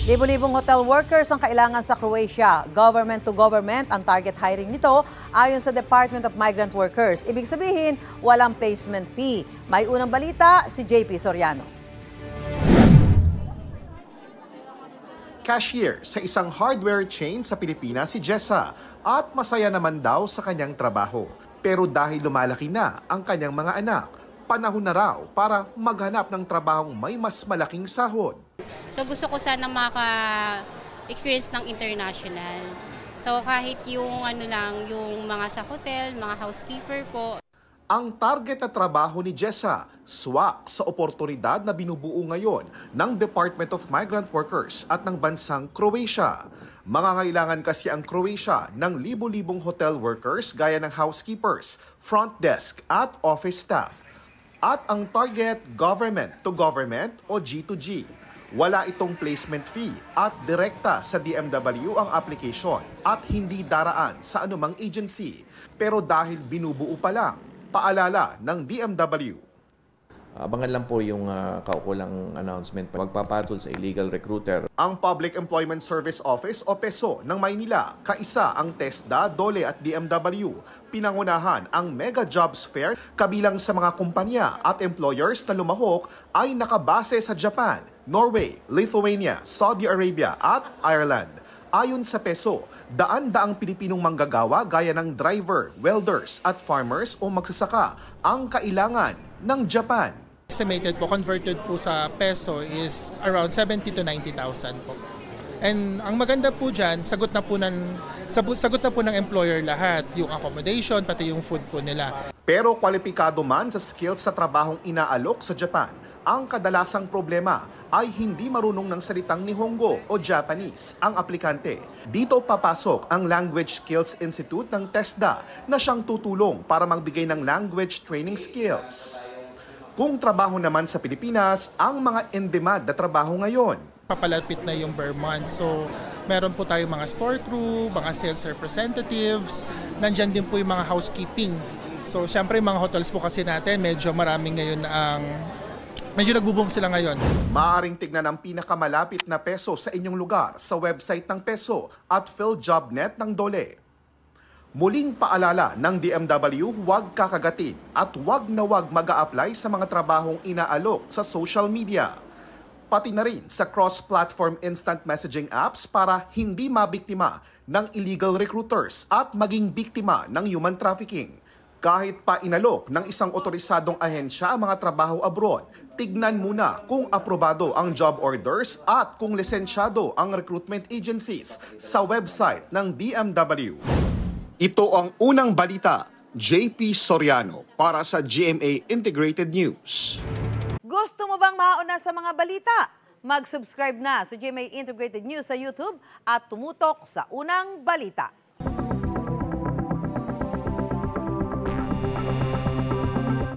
Libo-libong hotel workers ang kailangan sa Croatia. Government to government ang target hiring nito ayon sa Department of Migrant Workers. Ibig sabihin, walang placement fee. May unang balita si JP Soriano. Cashier sa isang hardware chain sa Pilipinas si Jessa at masaya naman daw sa kanyang trabaho. Pero dahil lumalaki na ang kanyang mga anak, panahon na raw para maghanap ng trabahong may mas malaking sahod. So gusto ko sana maka-experience ng international. So kahit yung yung mga sa hotel, mga housekeeper po. Ang target na trabaho ni Jessa, swak sa oportunidad na binubuo ngayon ng Department of Migrant Workers at ng bansang Croatia. Mangangailangan kasi ang Croatia ng libo-libong hotel workers gaya ng housekeepers, front desk at office staff. At ang target, government to government o G2G. Wala itong placement fee at direkta sa DMW ang application at hindi daraan sa anumang agency. Pero dahil binubuo pa lang, paalala ng DMW. Abangan lang po yung kaukulang announcement magpapatol sa illegal recruiter. Ang Public Employment Service Office o PESO ng Maynila, kaisa ang TESDA, DOLE at DMW. Pinangunahan ang Mega Jobs Fair kabilang sa mga kumpanya at employers na lumahok ay nakabase sa Japan, Norway, Lithuania, Saudi Arabia at Ireland. Ayon sa PESO, daan-daang Pilipinong manggagawa gaya ng driver, welders at farmers o magsasaka ang kailangan ng Japan. Estimated po, converted po sa peso is around 70 to 90,000 po. And ang maganda po dyan, sagot na po ng employer lahat, yung accommodation, pati yung food po nila. Pero kwalipikado man sa skills sa trabahong inaalok sa Japan, ang kadalasang problema ay hindi marunong ng salitang Nihongo o Japanese ang aplikante. Dito papasok ang Language Skills Institute ng TESDA na siyang tutulong para magbigay ng language training skills. Kung trabaho naman sa Pilipinas, ang mga in-demand na trabaho ngayon. Papalapit na yung per month. So, meron po tayong mga store crew, mga sales representatives, nandyan din po yung mga housekeeping. So, syempre yung mga hotels po kasi natin, medyo maraming ngayon medyo nag-boom sila ngayon. Maaaring tignan ang pinakamalapit na PESO sa inyong lugar sa website ng PESO at PhilJobNet ng DOLE. Muling paalala ng DMW, huwag kakagatin at huwag na huwag mag-a-apply sa mga trabahong inaalok sa social media. Pati na rin sa cross-platform instant messaging apps para hindi mabiktima ng illegal recruiters at maging biktima ng human trafficking. Kahit pa inalok ng isang otorisadong ahensya ang mga trabaho abroad, tignan muna kung aprobado ang job orders at kung lisensyado ang recruitment agencies sa website ng DMW. Ito ang unang balita, JP Soriano para sa GMA Integrated News. Gusto mo bang mauna sa mga balita? Mag-subscribe na sa GMA Integrated News sa YouTube at tumutok sa unang balita.